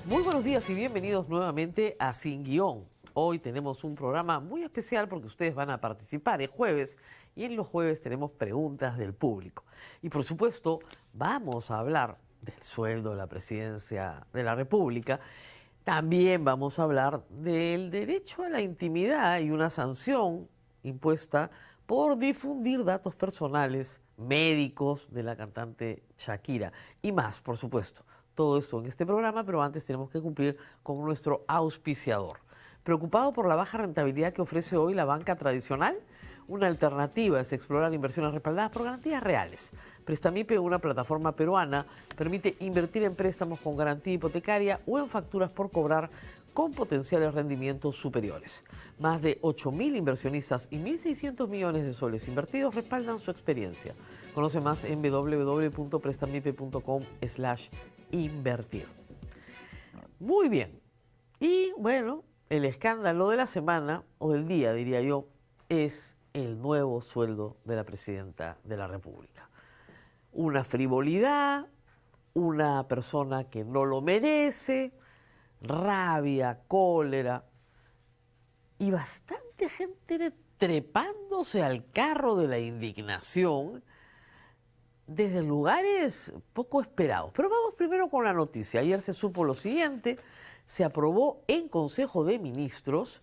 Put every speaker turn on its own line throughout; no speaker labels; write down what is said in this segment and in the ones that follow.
Muy buenos días y bienvenidos nuevamente a Sin Guión. Hoy tenemos un programa muy especial porque ustedes van a participar. Es jueves y en los jueves tenemos preguntas del público. Y por supuesto vamos a hablar del sueldo de la presidencia de la República. También vamos a hablar del derecho a la intimidad y una sanción impuesta por difundir datos personales médicos de la cantante Shakira. Y más, por supuesto. Todo esto en este programa, pero antes tenemos que cumplir con nuestro auspiciador. ¿Preocupado por la baja rentabilidad que ofrece hoy la banca tradicional? Una alternativa es explorar inversiones respaldadas por garantías reales. Prestamipe, una plataforma peruana, permite invertir en préstamos con garantía hipotecaria o en facturas por cobrar con potenciales rendimientos superiores. Más de 8.000 inversionistas y 1.600 millones de soles invertidos respaldan su experiencia. Conoce más en www.prestamipe.com/invertir. Muy bien. Y bueno, el escándalo de la semana, o del día diría yo, es el nuevo sueldo de la presidenta de la República. Una frivolidad, una persona que no lo merece, rabia, cólera y bastante gente trepándose al carro de la indignación desde lugares poco esperados. Pero vamos primero con la noticia. Ayer se supo lo siguiente: se aprobó en Consejo de Ministros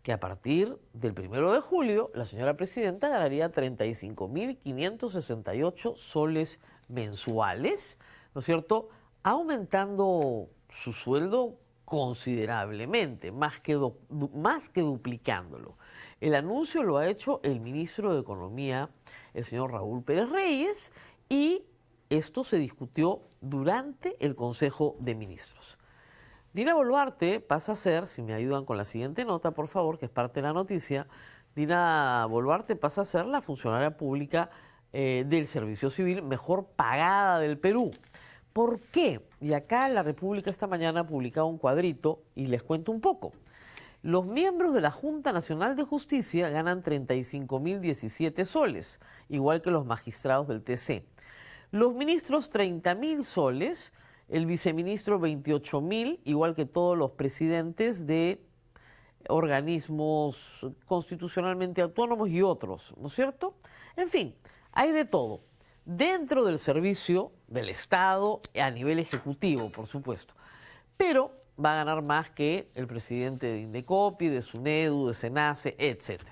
que a partir del 1 de julio la señora presidenta ganaría 35.568 soles mensuales, ¿no es cierto?, aumentando su sueldo considerablemente, más que duplicándolo. El anuncio lo ha hecho el ministro de Economía, el señor Raúl Pérez Reyes, y esto se discutió durante el Consejo de Ministros. Dina Boluarte pasa a ser, si me ayudan con la siguiente nota, por favor, que es parte de la noticia, Dina Boluarte pasa a ser la funcionaria pública del Servicio Civil mejor pagada del Perú. ¿Por qué? Y acá La República esta mañana ha publicado un cuadrito y les cuento un poco. Los miembros de la Junta Nacional de Justicia ganan 35.017 soles, igual que los magistrados del TC. Los ministros 30.000 soles, el viceministro 28.000, igual que todos los presidentes de organismos constitucionalmente autónomos y otros, ¿no es cierto? En fin, hay de todo. Dentro del servicio del Estado, a nivel ejecutivo, por supuesto. Pero va a ganar más que el presidente de Indecopi, de SUNEDU, de SENACE, etc.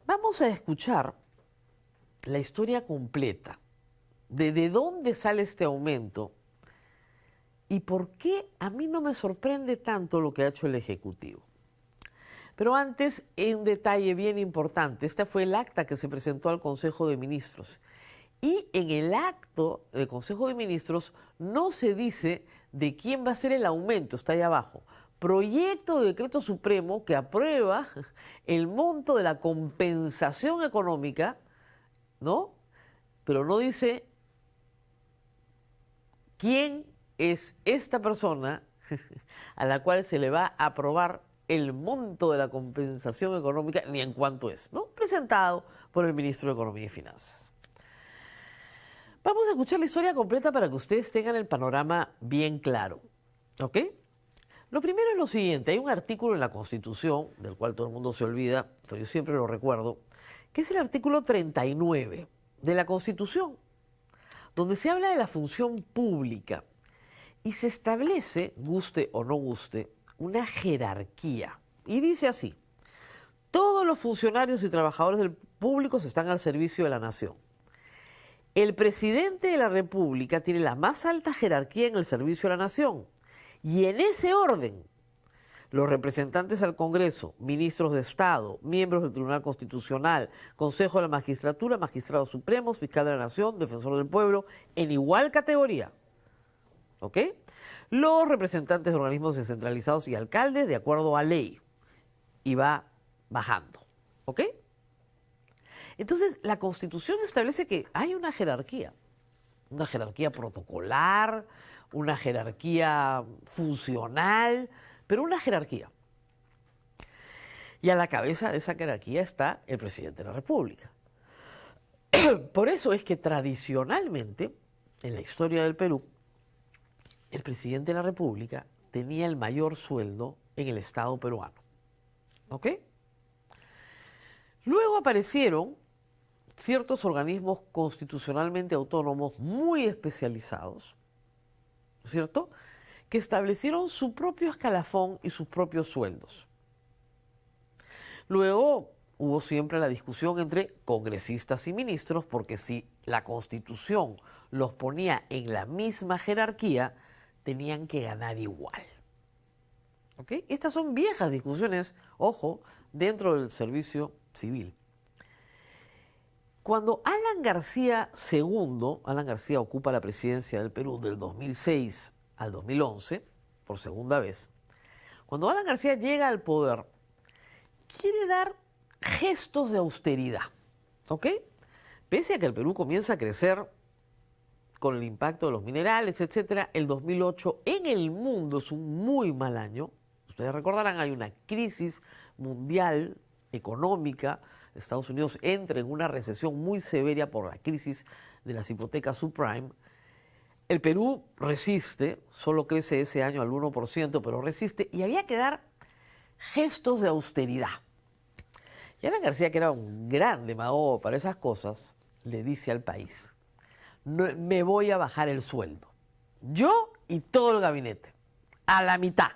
Vamos a escuchar la historia completa de dónde sale este aumento y por qué a mí no me sorprende tanto lo que ha hecho el Ejecutivo. Pero antes, un detalle bien importante. Este fue el acta que se presentó al Consejo de Ministros. Y en el acto del Consejo de Ministros no se dice de quién va a ser el aumento, está ahí abajo. Proyecto de decreto supremo que aprueba el monto de la compensación económica, ¿no? Pero no dice quién es esta persona a la cual se le va a aprobar el monto de la compensación económica ni en cuánto es, ¿no? Presentado por el ministro de Economía y Finanzas. Vamos a escuchar la historia completa para que ustedes tengan el panorama bien claro, ¿ok? Lo primero es lo siguiente: hay un artículo en la Constitución, del cual todo el mundo se olvida, pero yo siempre lo recuerdo, que es el artículo 39 de la Constitución, donde se habla de la función pública y se establece, guste o no guste, una jerarquía. Y dice así: todos los funcionarios y trabajadores del público están al servicio de la nación. El presidente de la República tiene la más alta jerarquía en el servicio de la nación. Y en ese orden, los representantes al Congreso, ministros de Estado, miembros del Tribunal Constitucional, Consejo de la Magistratura, magistrados supremos, fiscal de la Nación, defensor del pueblo, en igual categoría. ¿Ok? Los representantes de organismos descentralizados y alcaldes de acuerdo a ley. Y va bajando. ¿Ok? Entonces, la Constitución establece que hay una jerarquía protocolar, una jerarquía funcional, pero una jerarquía. Y a la cabeza de esa jerarquía está el presidente de la República. Por eso es que tradicionalmente, en la historia del Perú, el presidente de la República tenía el mayor sueldo en el Estado peruano. ¿Ok? Luego aparecieron ciertos organismos constitucionalmente autónomos muy especializados, ¿no es cierto?, que establecieron su propio escalafón y sus propios sueldos. Luego hubo siempre la discusión entre congresistas y ministros, porque si la Constitución los ponía en la misma jerarquía, tenían que ganar igual. ¿Ok? Estas son viejas discusiones, ojo, dentro del servicio civil. Cuando Alan García II, Alan García ocupa la presidencia del Perú del 2006 al 2011, por segunda vez, cuando Alan García llega al poder, quiere dar gestos de austeridad, ¿ok? Pese a que el Perú comienza a crecer con el impacto de los minerales, etcétera, el 2008 en el mundo es un muy mal año. Ustedes recordarán, hay una crisis mundial económica. Estados Unidos entra en una recesión muy severa por la crisis de las hipotecas subprime. El Perú resiste, solo crece ese año al 1%, pero resiste, y había que dar gestos de austeridad. Y Alan García, que era un gran demagogo para esas cosas, le dice al país: no, me voy a bajar el sueldo, yo y todo el gabinete, a la mitad.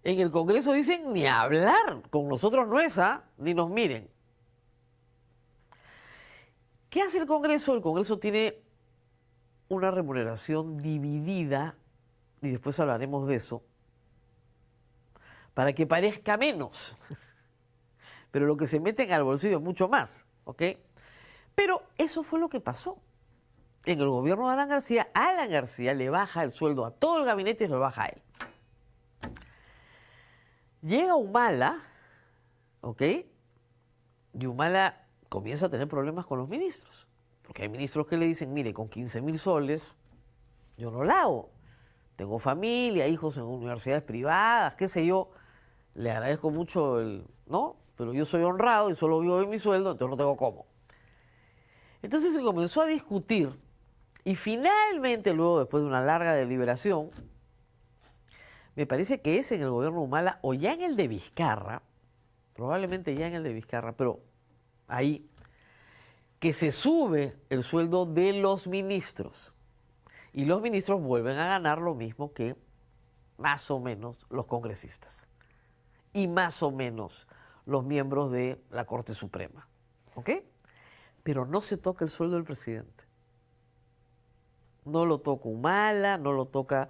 En el Congreso dicen: ni hablar, con nosotros no es, ni nos miren. ¿Qué hace el Congreso? El Congreso tiene una remuneración dividida, y después hablaremos de eso, para que parezca menos. Pero lo que se meten al bolsillo es mucho más, ¿ok? Pero eso fue lo que pasó. En el gobierno de Alan García le baja el sueldo a todo el gabinete y lo baja a él. Llega Humala, ¿ok? Y Humala comienza a tener problemas con los ministros. Porque hay ministros que le dicen: mire, con 15.000 soles yo no la hago. Tengo familia, hijos en universidades privadas, qué sé yo. Le agradezco mucho ¿no? Pero yo soy honrado y solo vivo de mi sueldo, entonces no tengo cómo. Entonces se comenzó a discutir y finalmente, luego, después de una larga deliberación, me parece que es en el gobierno de Humala o ya en el de Vizcarra, probablemente ya en el de Vizcarra, pero ahí, que se sube el sueldo de los ministros. Y los ministros vuelven a ganar lo mismo que más o menos los congresistas. Y más o menos los miembros de la Corte Suprema. ¿Ok? Pero no se toca el sueldo del presidente. No lo toca Humala, no lo toca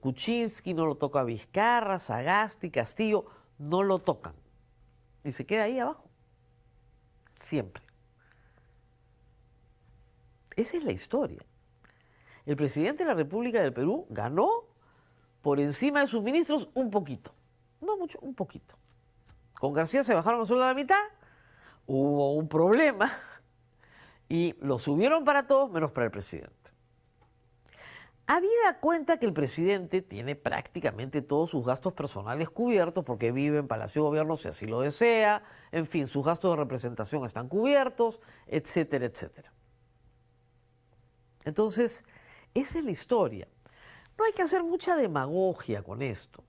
Kuczynski, no lo toca Vizcarra, Sagasti, Castillo, no lo tocan. Y se queda ahí abajo. Siempre. Esa es la historia. El presidente de la República del Perú ganó por encima de sus ministros un poquito. No mucho, un poquito. Con García se bajaron el sueldo a la mitad, hubo un problema y lo subieron para todos menos para el presidente. Habida cuenta que el presidente tiene prácticamente todos sus gastos personales cubiertos porque vive en Palacio de Gobierno si así lo desea, en fin, sus gastos de representación están cubiertos, etcétera, etcétera. Entonces, esa es la historia. No hay que hacer mucha demagogia con esto.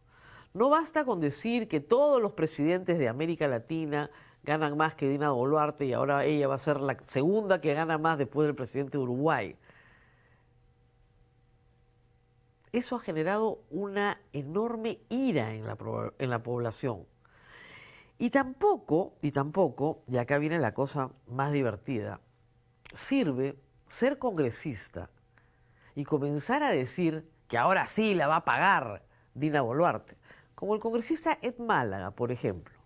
No basta con decir que todos los presidentes de América Latina ganan más que Dina Boluarte y ahora ella va a ser la segunda que gana más después del presidente de Uruguay. Eso ha generado una enorme ira en la población. Y tampoco, y acá viene la cosa más divertida, sirve ser congresista y comenzar a decir que ahora sí la va a pagar Dina Boluarte. Como el congresista Ed Málaga, por ejemplo.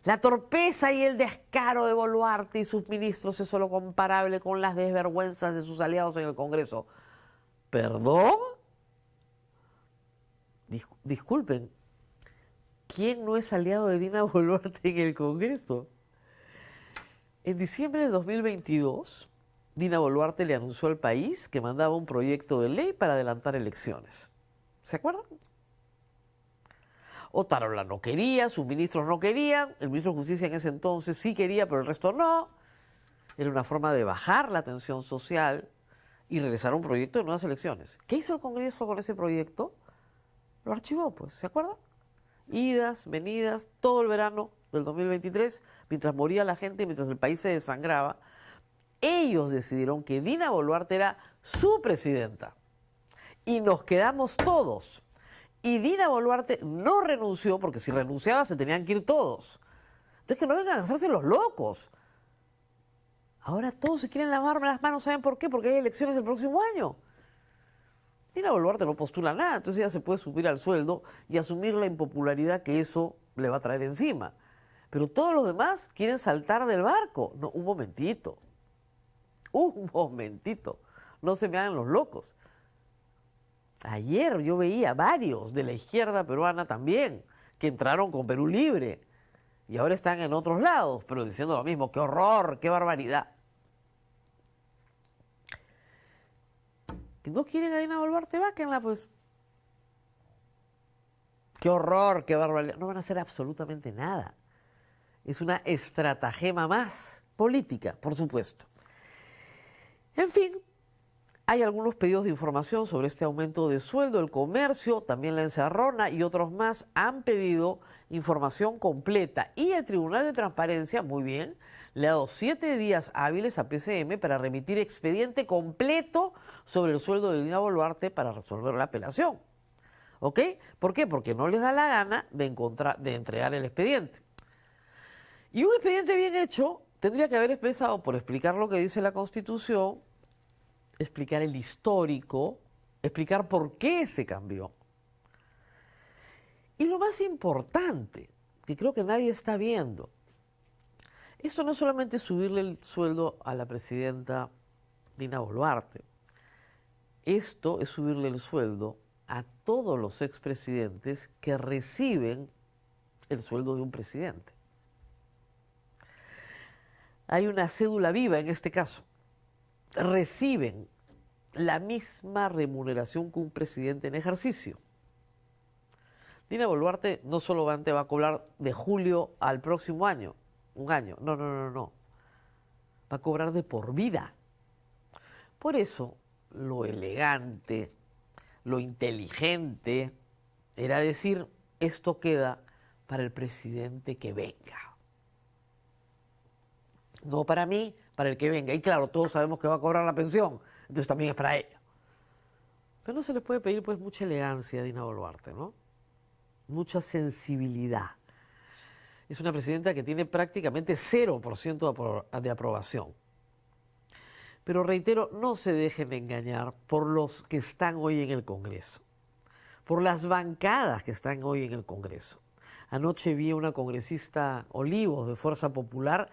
La torpeza y el descaro de Boluarte y sus ministros es solo comparable con las desvergüenzas de sus aliados en el Congreso. ¿Perdón? Disculpen, ¿quién no es aliado de Dina Boluarte en el Congreso? En diciembre de 2022, Dina Boluarte le anunció al país que mandaba un proyecto de ley para adelantar elecciones. ¿Se acuerdan? Otárola no quería, sus ministros no querían, el ministro de Justicia en ese entonces sí quería, pero el resto no. Era una forma de bajar la tensión social y regresar a un proyecto de nuevas elecciones. ¿Qué hizo el Congreso con ese proyecto? Lo archivó, pues, ¿se acuerdan? Idas, venidas, todo el verano del 2023, mientras moría la gente, mientras el país se desangraba, ellos decidieron que Dina Boluarte era su presidenta. Y nos quedamos todos. Y Dina Boluarte no renunció, porque si renunciaba se tenían que ir todos. Entonces que no vengan a hacerse los locos. Ahora todos se quieren lavar las manos, ¿saben por qué? Porque hay elecciones el próximo año. Dina Boluarte no postula nada, entonces ella se puede subir al sueldo y asumir la impopularidad que eso le va a traer encima. Pero todos los demás quieren saltar del barco. No, un momentito. No se me hagan los locos. Ayer yo veía varios de la izquierda peruana también, que entraron con Perú Libre y ahora están en otros lados, pero diciendo lo mismo. ¡Qué horror! ¡Qué barbaridad! Que no quieren a Dina Boluarte, váquenla, pues. ¡Qué horror! ¡Qué barbaridad! No van a hacer absolutamente nada. Es una estratagema más política, por supuesto. En fin, hay algunos pedidos de información sobre este aumento de sueldo. El comercio, también la encerrona y otros más han pedido información completa. Y el Tribunal de Transparencia, muy bien, le ha dado 7 días hábiles a PCM para remitir expediente completo sobre el sueldo de Dina Boluarte para resolver la apelación. ¿Ok? ¿Por qué? Porque no les da la gana de entregar el expediente. Y un expediente bien hecho tendría que haber empezado por explicar lo que dice la Constitución, explicar el histórico, explicar por qué se cambió. Y lo más importante, que creo que nadie está viendo, esto no es solamente subirle el sueldo a la presidenta Dina Boluarte, esto es subirle el sueldo a todos los expresidentes que reciben el sueldo de un presidente. Hay una cédula viva en este caso. Reciben la misma remuneración que un presidente en ejercicio. Dina Boluarte no solamente va a cobrar de julio al próximo año, un año, no. Va a cobrar de por vida. Por eso, lo elegante, lo inteligente, era decir, esto queda para el presidente que venga. No para mí, para el que venga. Y claro, todos sabemos que va a cobrar la pensión, entonces también es para ella. Pero no se les puede pedir pues mucha elegancia a Dina Boluarte, ¿no? Mucha sensibilidad. Es una presidenta que tiene prácticamente 0% de aprobación. Pero reitero, no se dejen engañar por los que están hoy en el Congreso, por las bancadas que están hoy en el Congreso. Anoche vi a una congresista Olivos de Fuerza Popular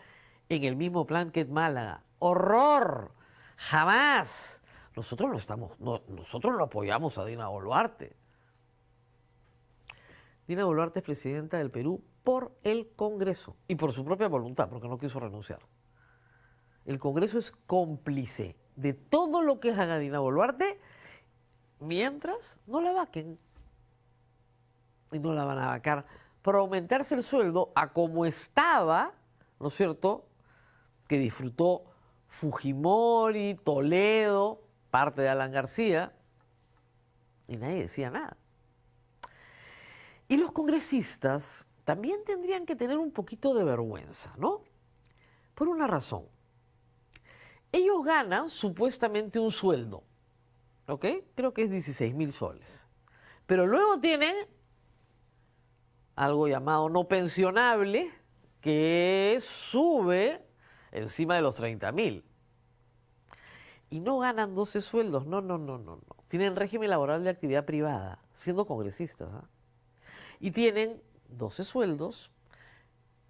en el mismo plan que Málaga. ¡Horror! ¡Jamás! Nosotros no apoyamos a Dina Boluarte. Dina Boluarte es presidenta del Perú por el Congreso y por su propia voluntad, porque no quiso renunciar. El Congreso es cómplice de todo lo que haga Dina Boluarte mientras no la vaquen. Y no la van a vacar por aumentarse el sueldo a como estaba, ¿no es cierto?, que disfrutó Fujimori, Toledo, parte de Alan García, y nadie decía nada. Y los congresistas también tendrían que tener un poquito de vergüenza, ¿no? Por una razón. Ellos ganan supuestamente un sueldo, ¿ok? Creo que es 16.000 soles. Pero luego tienen algo llamado no pensionable, que sube encima de los 30.000. Y no ganan 12 sueldos, no. Tienen régimen laboral de actividad privada, siendo congresistas, ¿eh? Y tienen 12 sueldos,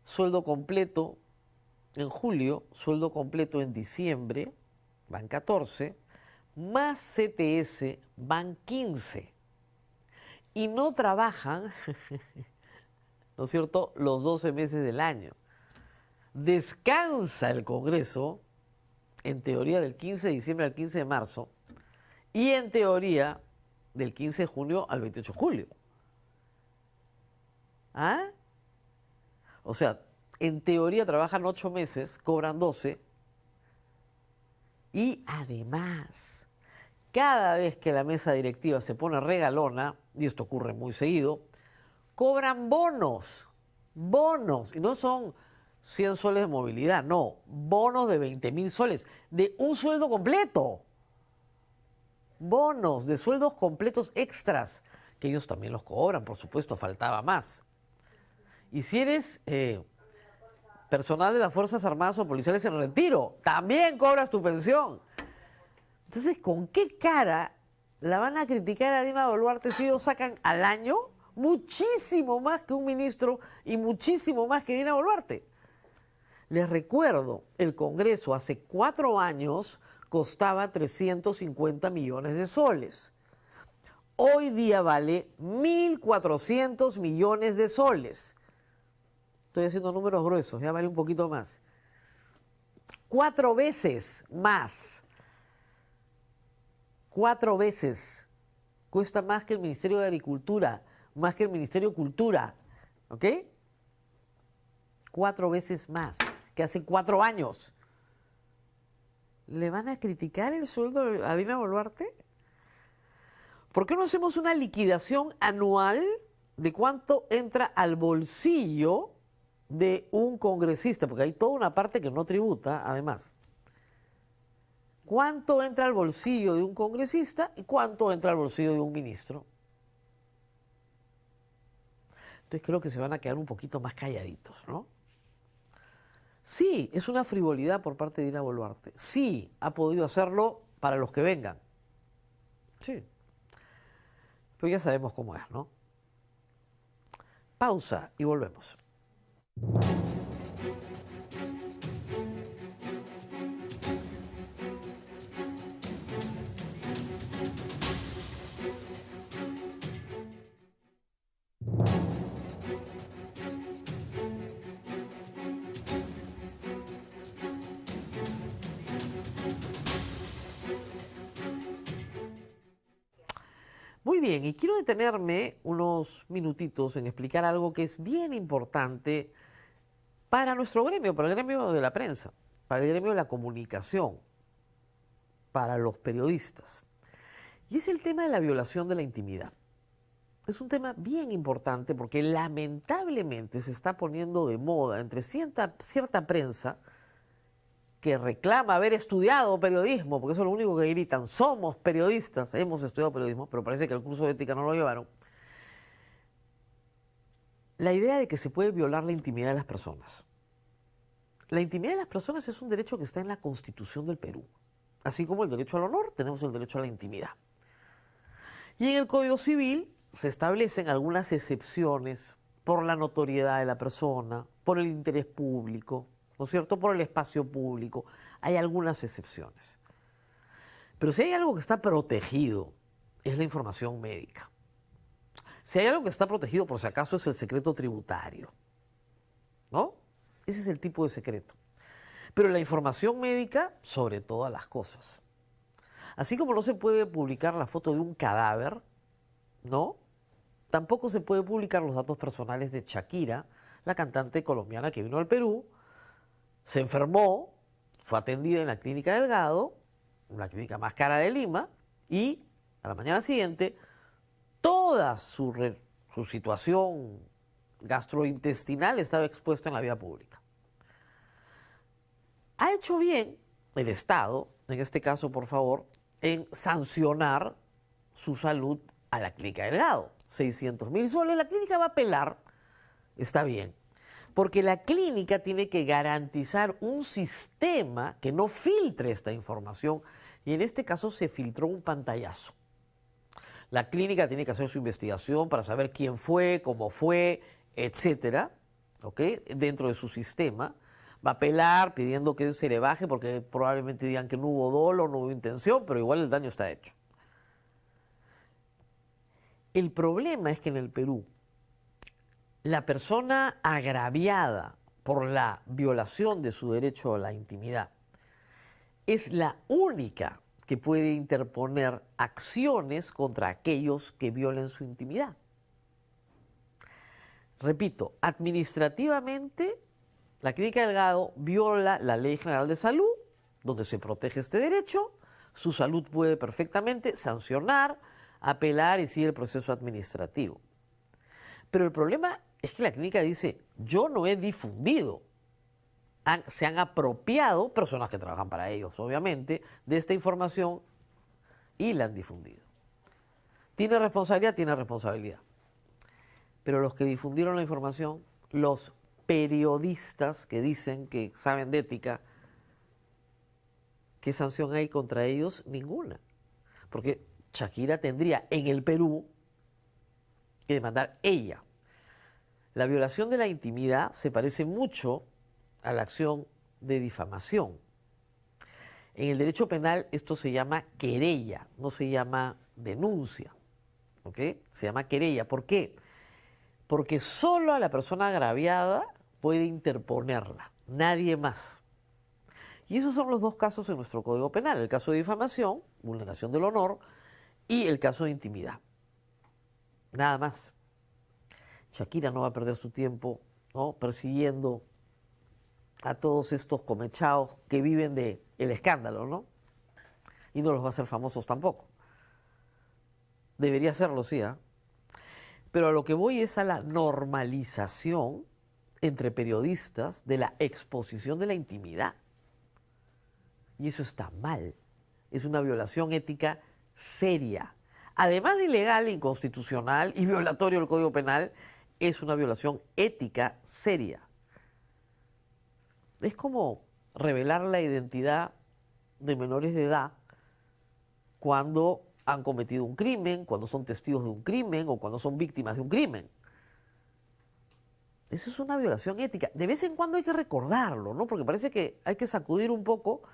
sueldo completo en julio, sueldo completo en diciembre, van 14, más CTS van 15. Y no trabajan, ¿no es cierto?, los 12 meses del año. Descansa el Congreso, en teoría del 15 de diciembre al 15 de marzo, y en teoría del 15 de junio al 28 de julio. ¿Ah? O sea, en teoría trabajan 8 meses, cobran 12, y además cada vez que la mesa directiva se pone regalona, y esto ocurre muy seguido, cobran bonos, y no son 100 soles de movilidad, no, bonos de 20.000 soles, de un sueldo completo. Bonos de sueldos completos extras, que ellos también los cobran, por supuesto, faltaba más. Y si eres personal de las Fuerzas Armadas o policiales en retiro, también cobras tu pensión. Entonces, ¿con qué cara la van a criticar a Dina Boluarte si ellos sacan al año muchísimo más que un ministro y muchísimo más que Dina Boluarte? Les recuerdo, el Congreso hace 4 años costaba 350 millones de soles. Hoy día vale 1.400 millones de soles. Estoy haciendo números gruesos, ya vale un poquito más. 4 veces más. 4 veces. Cuesta más que el Ministerio de Agricultura, más que el Ministerio de Cultura. ¿Ok? 4 veces más que hace 4 años. ¿Le van a criticar el sueldo a Dina Boluarte? ¿Por qué no hacemos una liquidación anual de cuánto entra al bolsillo de un congresista? Porque hay toda una parte que no tributa, además. ¿Cuánto entra al bolsillo de un congresista y cuánto entra al bolsillo de un ministro? Entonces creo que se van a quedar un poquito más calladitos, ¿no? Sí, es una frivolidad por parte de Dina Boluarte. Sí, ha podido hacerlo para los que vengan. Sí. Pero ya sabemos cómo es, ¿no? Pausa y volvemos. Muy bien, y quiero detenerme unos minutitos en explicar algo que es bien importante para nuestro gremio, para el gremio de la prensa, para el gremio de la comunicación, para los periodistas. Y es el tema de la violación de la intimidad. Es un tema bien importante porque lamentablemente se está poniendo de moda entre cierta prensa que reclama haber estudiado periodismo, porque eso es lo único que gritan, somos periodistas, hemos estudiado periodismo, pero parece que el curso de ética no lo llevaron. La idea de que se puede violar la intimidad de las personas. La intimidad de las personas es un derecho que está en la Constitución del Perú. Así como el derecho al honor, tenemos el derecho a la intimidad. Y en el Código Civil se establecen algunas excepciones por la notoriedad de la persona, por el interés público, ¿no es cierto?, por el espacio público. Hay algunas excepciones. Pero si hay algo que está protegido, es la información médica. Si hay algo que está protegido, por si acaso, es el secreto tributario, ¿no? Ese es el tipo de secreto. Pero la información médica, sobre todas las cosas. Así como no se puede publicar la foto de un cadáver, ¿no? Tampoco se puede publicar los datos personales de Shakira, la cantante colombiana que vino al Perú, se enfermó, fue atendida en la Clínica Delgado, la clínica más cara de Lima, y a la mañana siguiente toda su situación gastrointestinal estaba expuesta en la vía pública. Ha hecho bien el Estado, en este caso, por favor, en sancionar su salud a la Clínica Delgado. 600.000 soles, la clínica va a apelar, está bien. Porque la clínica tiene que garantizar un sistema que no filtre esta información y en este caso se filtró un pantallazo. La clínica tiene que hacer su investigación para saber quién fue, cómo fue, etcétera, ¿ok? Dentro de su sistema. Va a apelar pidiendo que se le baje porque probablemente digan que no hubo dolo, no hubo intención, pero igual el daño está hecho. El problema es que en el Perú la persona agraviada por la violación de su derecho a la intimidad es la única que puede interponer acciones contra aquellos que violen su intimidad. Repito, administrativamente, la Clínica Delgado viola la Ley General de Salud, donde se protege este derecho, Su salud puede perfectamente sancionar, apelar y sigue el proceso administrativo. Pero el problema es que la clínica dice, yo no he difundido. Se han apropiado personas que trabajan para ellos, obviamente, de esta información y la han difundido. ¿Tiene responsabilidad? Tiene responsabilidad. Pero los que difundieron la información, los periodistas que dicen que saben de ética, ¿qué sanción hay contra ellos? Ninguna. Porque Shakira tendría en el Perú que demandar ella. La violación de la intimidad se parece mucho a la acción de difamación. En el derecho penal esto se llama querella, no se llama denuncia. ¿Ok? Se llama querella. ¿Por qué? Porque solo a la persona agraviada puede interponerla, nadie más. Y esos son los dos casos en nuestro Código Penal, el caso de difamación, vulneración del honor, y el caso de intimidad. Nada más. Shakira no va a perder su tiempo, ¿no?, persiguiendo a todos estos comechados que viven del escándalo, ¿no? Y no los va a hacer famosos tampoco. Debería hacerlo, sí, ¿eh? Pero a lo que voy es a la normalización entre periodistas de la exposición de la intimidad. Y eso está mal. Es una violación ética seria. Además de ilegal, inconstitucional y violatorio del Código Penal, es una violación ética seria. Es como revelar la identidad de menores de edad cuando han cometido un crimen, cuando son testigos de un crimen o cuando son víctimas de un crimen. Eso es una violación ética. De vez en cuando hay que recordarlo, ¿no? Porque parece que hay que sacudir un poco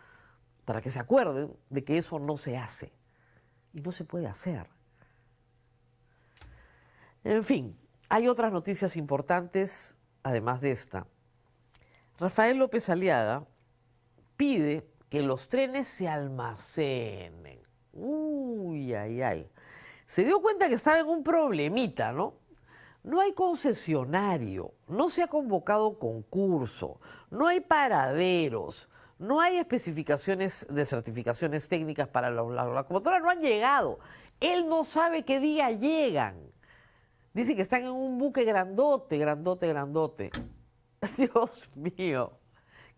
para que se acuerden de que eso no se hace. Y no se puede hacer. En fin, hay otras noticias importantes, además de esta. Rafael López Aliaga pide que los trenes se almacenen. Uy, ay, ay. Se dio cuenta que estaba en un problemita, ¿no? No hay concesionario, no se ha convocado concurso, no hay paraderos, no hay especificaciones de certificaciones técnicas para las locomotoras, no han llegado. Él no sabe qué día llegan. Dice que están en un buque grandote, grandote, grandote. Dios mío,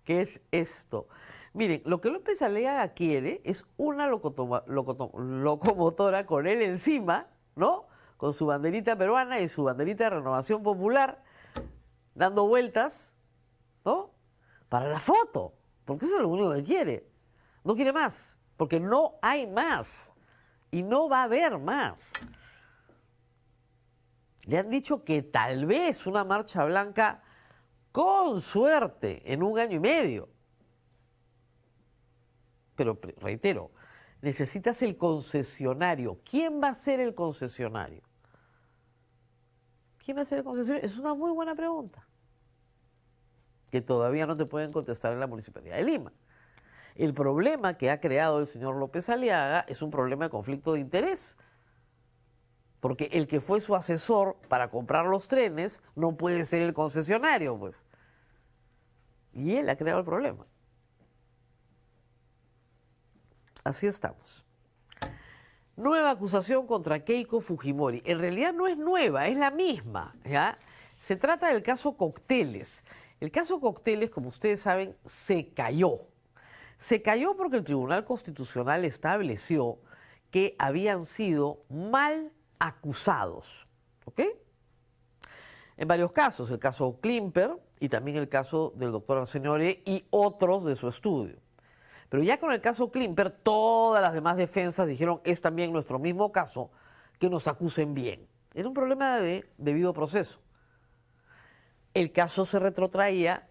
¿qué es esto? Miren, lo que López Aliaga quiere es una locomotora con él encima, ¿no? Con su banderita peruana y su banderita de Renovación Popular, dando vueltas, ¿no? Para la foto, porque eso es lo único que quiere. No quiere más, porque no hay más y no va a haber más. Le han dicho que tal vez una marcha blanca, con suerte, en 1 año y medio. Pero reitero, necesitas el concesionario. ¿Quién va a ser el concesionario? ¿Quién va a ser el concesionario? Es una muy buena pregunta, que todavía no te pueden contestar en la Municipalidad de Lima. El problema que ha creado el señor López Aliaga es un problema de conflicto de interés, porque el que fue su asesor para comprar los trenes no puede ser el concesionario, pues. Y él ha creado el problema. Así estamos. Nueva acusación contra Keiko Fujimori. En realidad no es nueva, es la misma, ¿ya? Se trata del caso Cócteles. El caso Cócteles, como ustedes saben, se cayó. Se cayó porque el Tribunal Constitucional estableció que habían sido mal acusados, ¿ok? En varios casos, el caso Klimper y también el caso del doctor Arsenio Oré y otros de su estudio. Pero ya con el caso Klimper, todas las demás defensas dijeron, es también nuestro mismo caso, que nos acusen bien. Era un problema de debido proceso. El caso se retrotraía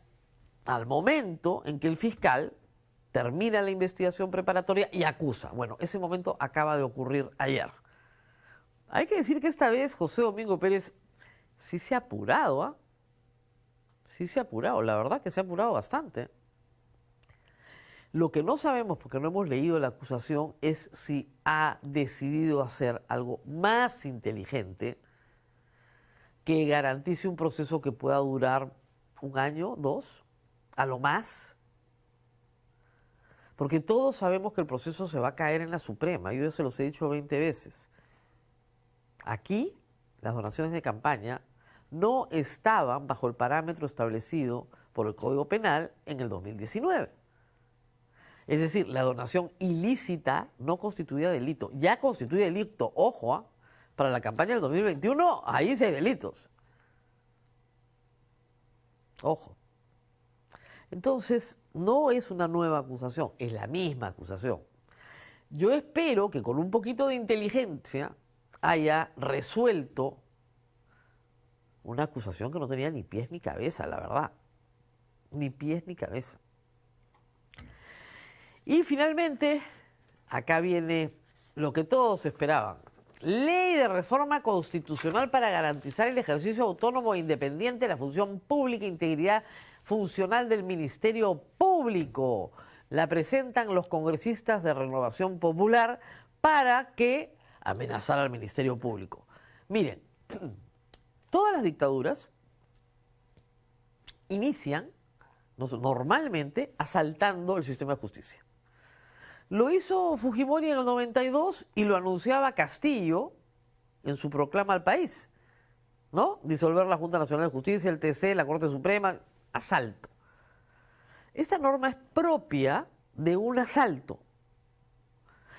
al momento en que el fiscal termina la investigación preparatoria y acusa. Bueno, ese momento acaba de ocurrir ayer. Hay que decir que esta vez José Domingo Pérez sí se ha apurado, ¿ah? Sí se ha apurado, la verdad que se ha apurado bastante. Lo que no sabemos, porque no hemos leído la acusación, es si ha decidido hacer algo más inteligente que garantice un proceso que pueda durar 1 año, 2, a lo más. Porque todos sabemos que el proceso se va a caer en la Suprema. Yo ya se los he dicho 20 veces. Aquí, las donaciones de campaña no estaban bajo el parámetro establecido por el Código Penal en el 2019. Es decir, la donación ilícita no constituía delito. Ya constituye delito, ojo, para la campaña del 2021, ahí sí hay delitos. Ojo. Entonces, no es una nueva acusación, es la misma acusación. Yo espero que con un poquito de inteligencia haya resuelto una acusación que no tenía ni pies ni cabeza, la verdad. Ni pies ni cabeza. Y finalmente, acá viene lo que todos esperaban. Ley de reforma constitucional para garantizar el ejercicio autónomo e independiente de la función pública e integridad funcional del Ministerio Público. La presentan los congresistas de Renovación Popular para que amenazar al Ministerio Público. Miren, todas las dictaduras inician normalmente asaltando el sistema de justicia. Lo hizo Fujimori en el 92 y lo anunciaba Castillo en su proclama al país, ¿no? Disolver la Junta Nacional de Justicia, el TC, la Corte Suprema, asalto. Esta norma es propia de un asalto.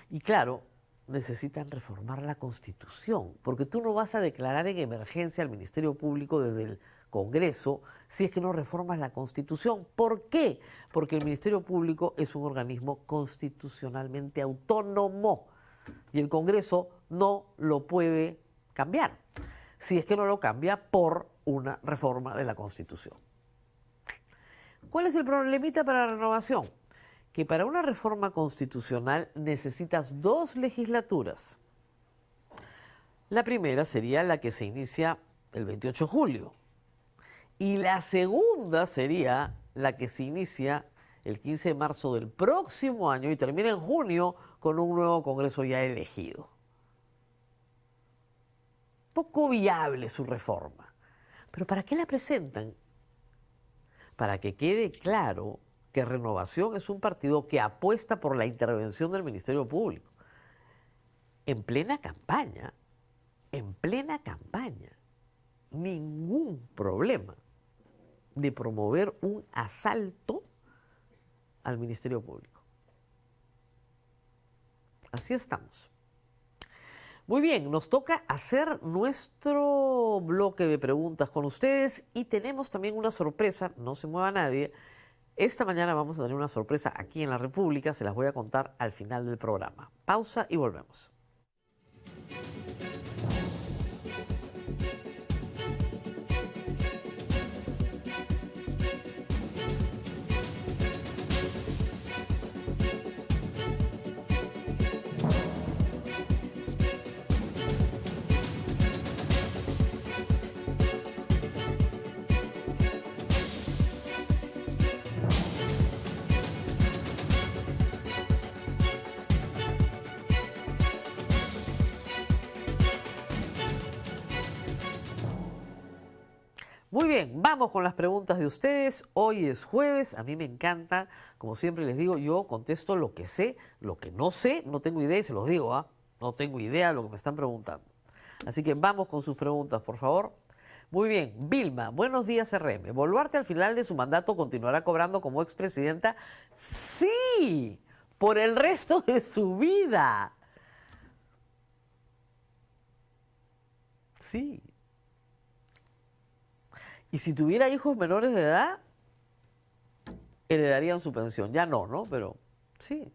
Y claro, necesitan reformar la Constitución, porque tú no vas a declarar en emergencia al Ministerio Público desde el Congreso si es que no reformas la Constitución. ¿Por qué? Porque el Ministerio Público es un organismo constitucionalmente autónomo y el Congreso no lo puede cambiar si es que no lo cambia por una reforma de la Constitución. ¿Cuál es el problemita para la renovación? Que para una reforma constitucional necesitas 2 legislaturas. La primera sería la que se inicia el 28 de julio. Y la segunda sería la que se inicia el 15 de marzo del próximo año y termina en junio con un nuevo Congreso ya elegido. Poco viable su reforma. ¿Pero para qué la presentan? Para que quede claro que Renovación es un partido que apuesta por la intervención del Ministerio Público. En plena campaña, ningún problema de promover un asalto al Ministerio Público. Así estamos. Muy bien, nos toca hacer nuestro bloque de preguntas con ustedes y tenemos también una sorpresa, no se mueva nadie. Esta mañana vamos a tener una sorpresa aquí en la República, se las voy a contar al final del programa. Pausa y volvemos. Muy bien, vamos con las preguntas de ustedes. Hoy es jueves, a mí me encanta, como siempre les digo, yo contesto lo que sé, lo que no sé, no tengo idea y se los digo, ¿ah? No tengo idea de lo que me están preguntando. Así que vamos con sus preguntas, por favor. Muy bien, Vilma, buenos días RM. ¿Boluarte al final de su mandato continuará cobrando como expresidenta? Sí, por el resto de su vida. Sí. Y si tuviera hijos menores de edad, heredarían su pensión. Ya no, ¿no? Pero sí.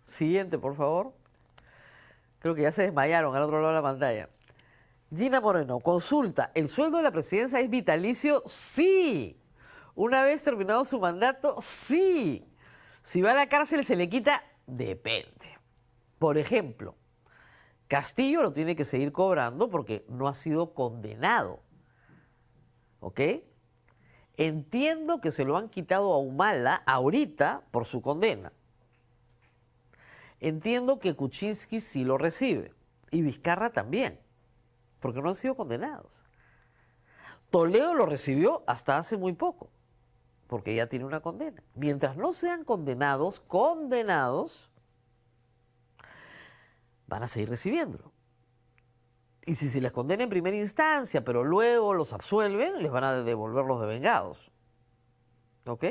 Siguiente, por favor. Creo que ya se desmayaron al otro lado de la pantalla. Gina Moreno, consulta, ¿el sueldo de la presidencia es vitalicio? Sí. Una vez terminado su mandato, sí. Si va a la cárcel, ¿se le quita? Depende. Por ejemplo, Castillo lo tiene que seguir cobrando porque no ha sido condenado. ¿Ok? Entiendo que se lo han quitado a Humala ahorita por su condena. Entiendo que Kuczynski sí lo recibe y Vizcarra también, porque no han sido condenados. Toledo lo recibió hasta hace muy poco, porque ya tiene una condena. Mientras no sean condenados, van a seguir recibiéndolo. Y si se les condena en primera instancia, pero luego los absuelven, les van a devolver los devengados. ¿Ok?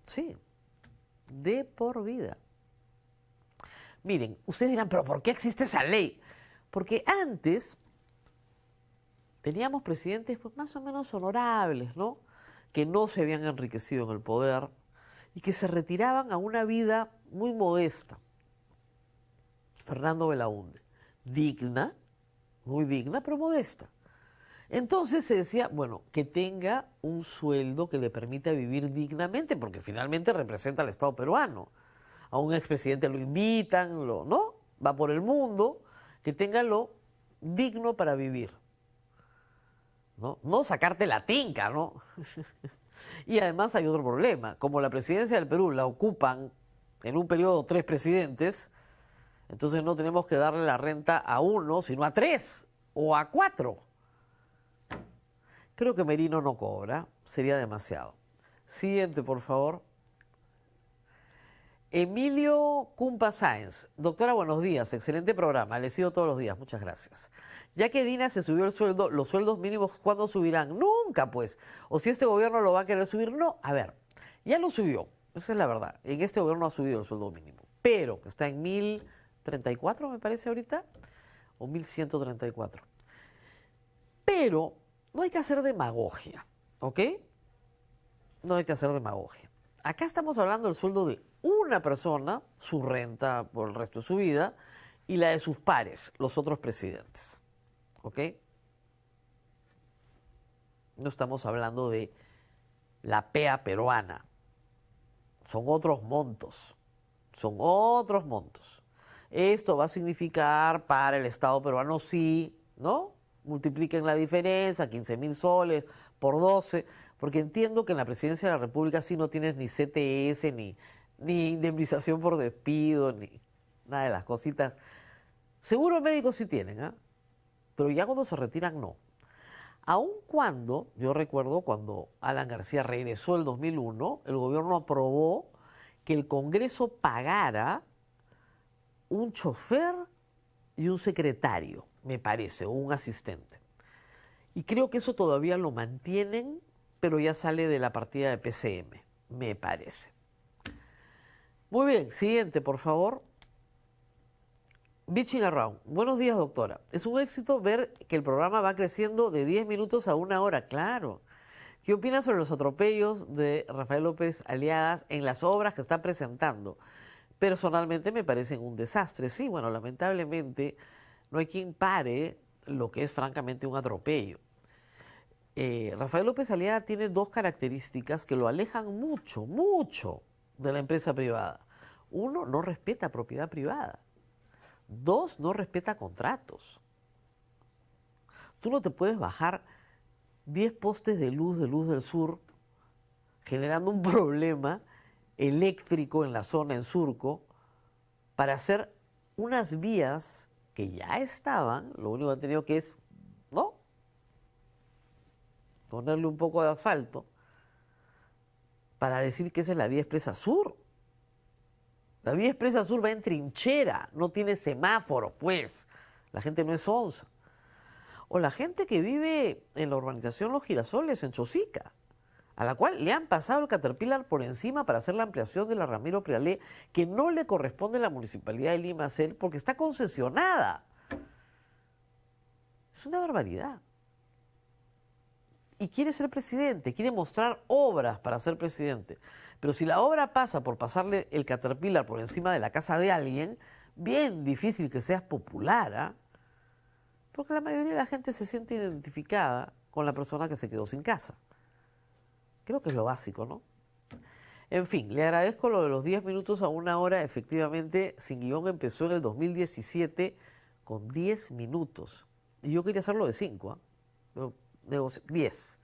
Sí, de por vida. Miren, ustedes dirán, pero ¿por qué existe esa ley? Porque antes teníamos presidentes pues, más o menos honorables, ¿no? Que no se habían enriquecido en el poder y que se retiraban a una vida muy modesta. Fernando Belaúnde, digna, muy digna, pero modesta. Entonces se decía, bueno, que tenga un sueldo que le permita vivir dignamente, porque finalmente representa al Estado peruano. A un expresidente lo invitan, ¿no? Va por el mundo, que tenga lo digno para vivir. ¿No? No sacarte la tinca, ¿no? Y además hay otro problema. Como la presidencia del Perú la ocupan en un periodo 3 presidentes, entonces no tenemos que darle la renta a 1, sino a 3 o a 4. Creo que Merino no cobra, sería demasiado. Siguiente, por favor. Emilio Cumpa Sáenz. Doctora, buenos días. Excelente programa. Le sigo todos los días. Muchas gracias. Ya que Dina se subió el sueldo, ¿los sueldos mínimos cuándo subirán? Nunca, pues. O si este gobierno lo va a querer subir, no. A ver, ya lo subió. Esa es la verdad. En este gobierno ha subido el sueldo mínimo. Pero que está en 1.034, me parece ahorita, o 1.134. Pero no hay que hacer demagogia, ¿ok? No hay que hacer demagogia. Acá estamos hablando del sueldo de una persona, su renta por el resto de su vida, y la de sus pares, los otros presidentes, ¿ok? No estamos hablando de la PEA peruana. Son otros montos. Son otros montos. Esto va a significar para el Estado peruano, sí, ¿no? Multipliquen la diferencia, 15.000 soles por 12, porque entiendo que en la presidencia de la República sí no tienes ni CTS, ni indemnización por despido, ni nada de las cositas. Seguro médicos sí tienen, ¿eh? Pero ya cuando se retiran, no. Aun cuando, yo recuerdo cuando Alan García regresó el 2001, el gobierno aprobó que el Congreso pagara un chofer y un secretario, me parece, o un asistente. Y creo que eso todavía lo mantienen, pero ya sale de la partida de PCM, me parece. Muy bien, siguiente, por favor. Bitching Around. Buenos días, doctora. Es un éxito ver que el programa va creciendo de 10 minutos a 1 hora, claro. ¿Qué opinas sobre los atropellos de Rafael López Aliagas en las obras que está presentando? Personalmente me parecen un desastre. Sí, bueno, lamentablemente no hay quien pare lo que es francamente un atropello. Rafael López Aliaga tiene 2 características que lo alejan mucho, mucho de la empresa privada. 1, no respeta propiedad privada. 2, no respeta contratos. Tú no te puedes bajar 10 postes de luz del sur generando un problema eléctrico en la zona en Surco para hacer unas vías que ya estaban, lo único que han tenido que es, ¿no?, ponerle un poco de asfalto para decir que esa es la vía expresa sur. La vía expresa sur va en trinchera, no tiene semáforos, pues. La gente no es onza. O la gente que vive en la urbanización Los Girasoles, en Chosica, a la cual le han pasado el Caterpillar por encima para hacer la ampliación de la Ramiro Prialé, que no le corresponde a la Municipalidad de Limacel porque está concesionada. Es una barbaridad. Y quiere ser presidente, quiere mostrar obras para ser presidente. Pero si la obra pasa por pasarle el Caterpillar por encima de la casa de alguien, bien difícil que seas popular, ¿ah? Porque la mayoría de la gente se siente identificada con la persona que se quedó sin casa. Creo que es lo básico, ¿no? En fin, le agradezco lo de los 10 minutos a 1 hora. Efectivamente, Sin Guión empezó en el 2017 con 10 minutos. Y yo quería hacerlo de 5, ¿eh? 10.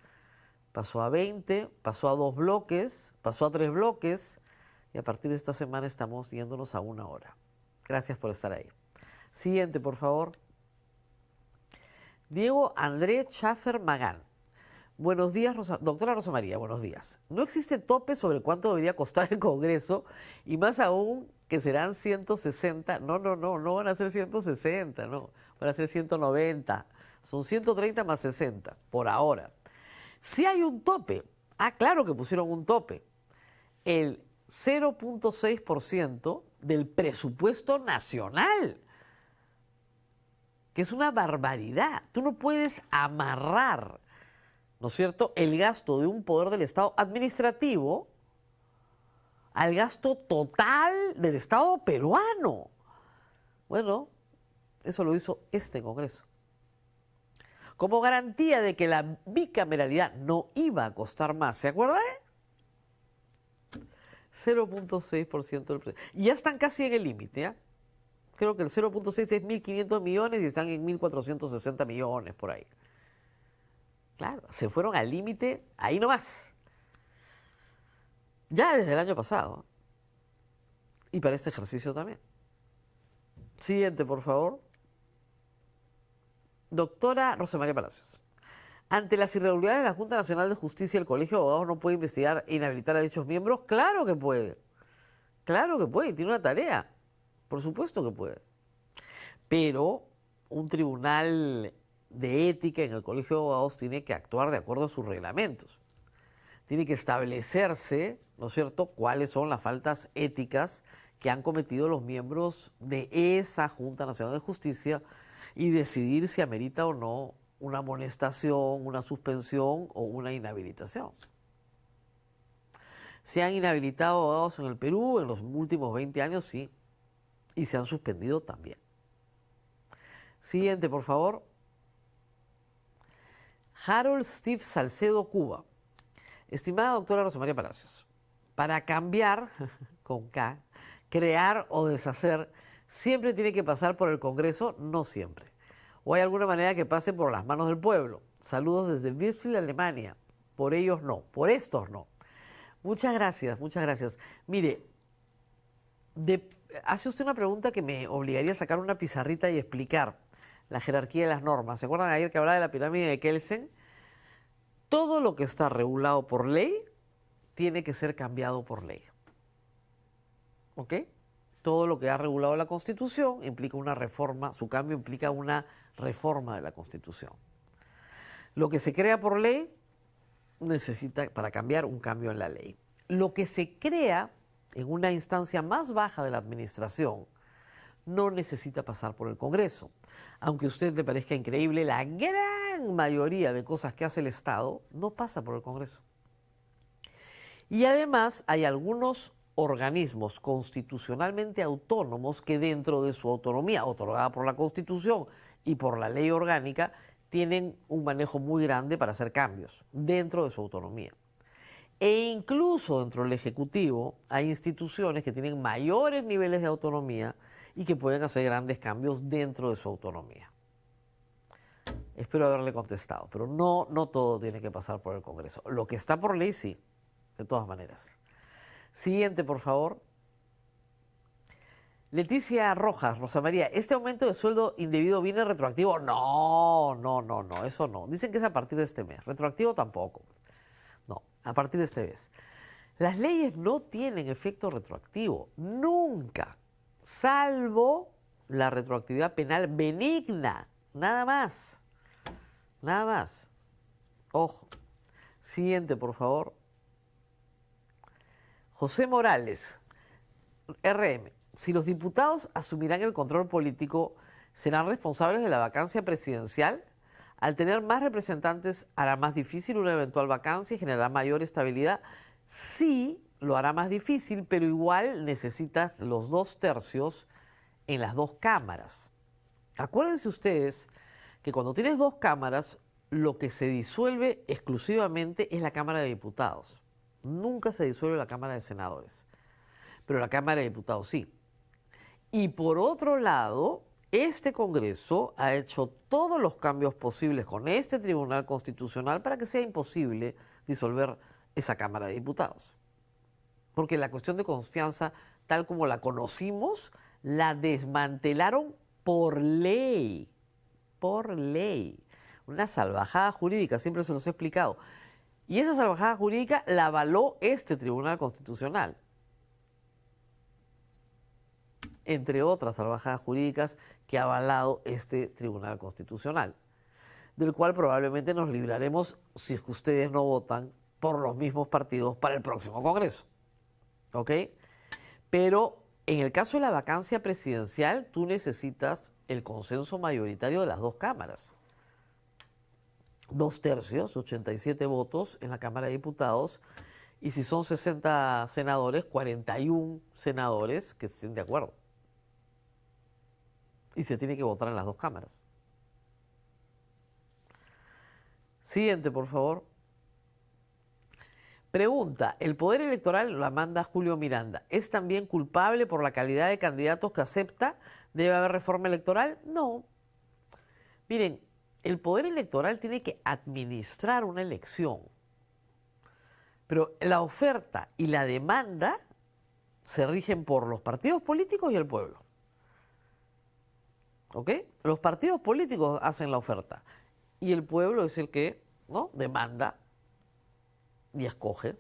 Pasó a 20, pasó a 2 bloques, pasó a 3 bloques. Y a partir de esta semana estamos yéndonos a 1 hora. Gracias por estar ahí. Siguiente, por favor. Diego André Schaffer Magán. Buenos días, doctora Rosa María, buenos días. No existe tope sobre cuánto debería costar el Congreso y más aún que serán 160. No van a ser 160, no, van a ser 190. Son 130 más 60 por ahora. Si hay un tope, claro que pusieron un tope, el 0.6% del presupuesto nacional, que es una barbaridad. Tú no puedes amarrar, ¿no es cierto?, el gasto de un poder del Estado administrativo al gasto total del Estado peruano. Bueno, eso lo hizo este Congreso. Como garantía de que la bicameralidad no iba a costar más, ¿se acuerdan? 0.6% del presupuesto. Y ya están casi en el límite, ¿eh? Creo que el 0.6 es 1.500 millones y están en 1.460 millones por ahí. Claro, se fueron al límite ahí nomás. Ya desde el año pasado. Y para este ejercicio también. Siguiente, por favor. Doctora Rosa María Palacios. Ante las irregularidades de la Junta Nacional de Justicia, ¿el Colegio de Abogados no puede investigar e inhabilitar a dichos miembros? Claro que puede. Claro que puede. Tiene una tarea. Por supuesto que puede. Pero un tribunal de ética en el Colegio de Abogados tiene que actuar de acuerdo a sus reglamentos. Tiene que establecerse, ¿no es cierto?, cuáles son las faltas éticas que han cometido los miembros de esa Junta Nacional de Justicia y decidir si amerita o no una amonestación, una suspensión o una inhabilitación. Se han inhabilitado abogados en el Perú en los últimos 20 años, sí, y se han suspendido también. Siguiente, por favor. Harold Steve Salcedo, Cuba. Estimada doctora Rosa María Palacios, para cambiar, con K, crear o deshacer, siempre tiene que pasar por el Congreso, no siempre. ¿O hay alguna manera que pase por las manos del pueblo? Saludos desde Bielefeld, Alemania. Por ellos no, por estos no. Muchas gracias, muchas gracias. Mire, hace usted una pregunta que me obligaría a sacar una pizarrita y explicar la jerarquía de las normas. ¿Se acuerdan ayer que hablaba de la pirámide de Kelsen? Todo lo que está regulado por ley tiene que ser cambiado por ley. ¿Ok? Todo lo que ha regulado la Constitución implica una reforma, su cambio implica una reforma de la Constitución. Lo que se crea por ley necesita, para cambiar, un cambio en la ley. Lo que se crea en una instancia más baja de la administración no necesita pasar por el Congreso. Aunque a usted le parezca increíble, la gran mayoría de cosas que hace el Estado no pasa por el Congreso. Y además hay algunos organismos constitucionalmente autónomos que dentro de su autonomía, otorgada por la Constitución y por la ley orgánica, tienen un manejo muy grande para hacer cambios dentro de su autonomía. E incluso dentro del Ejecutivo hay instituciones que tienen mayores niveles de autonomía y que pueden hacer grandes cambios dentro de su autonomía. Espero haberle contestado, pero no todo tiene que pasar por el Congreso. Lo que está por ley, sí, de todas maneras. Siguiente, por favor. Leticia Rojas, Rosa María, ¿este aumento de sueldo indebido viene retroactivo? No, eso no. Dicen que es a partir de este mes. Retroactivo tampoco. No, a partir de este mes. Las leyes no tienen efecto retroactivo, nunca, salvo la retroactividad penal benigna, nada más. Nada más. Ojo. Siguiente, por favor. José Morales, RM. Si los diputados asumirán el control político, ¿serán responsables de la vacancia presidencial? Al tener más representantes, ¿hará más difícil una eventual vacancia y generará mayor estabilidad? Sí, lo hará más difícil, pero igual necesitas los 2/3 en las dos cámaras. Acuérdense ustedes que cuando tienes dos cámaras, lo que se disuelve exclusivamente es la Cámara de Diputados. Nunca se disuelve la Cámara de Senadores, pero la Cámara de Diputados sí. Y por otro lado, este Congreso ha hecho todos los cambios posibles con este Tribunal Constitucional para que sea imposible disolver esa Cámara de Diputados. Porque la cuestión de confianza, tal como la conocimos, la desmantelaron por ley. Por ley. Una salvajada jurídica, siempre se los he explicado. Y esa salvajada jurídica la avaló este Tribunal Constitucional. Entre otras salvajadas jurídicas que ha avalado este Tribunal Constitucional, del cual probablemente nos libraremos si es que ustedes no votan por los mismos partidos para el próximo Congreso. ¿Ok? Pero en el caso de la vacancia presidencial, tú necesitas el consenso mayoritario de las dos cámaras. 2/3, 87 votos en la Cámara de Diputados, y si son 60 senadores, 41 senadores que estén de acuerdo. Y se tiene que votar en las dos cámaras. Siguiente, por favor. Pregunta, ¿el poder electoral, la manda Julio Miranda, es también culpable por la calidad de candidatos que acepta? ¿Debe haber reforma electoral? No. Miren, el poder electoral tiene que administrar una elección, pero la oferta y la demanda se rigen por los partidos políticos y el pueblo. ¿Ok? Los partidos políticos hacen la oferta y el pueblo es el que, ¿no?, demanda y escoge.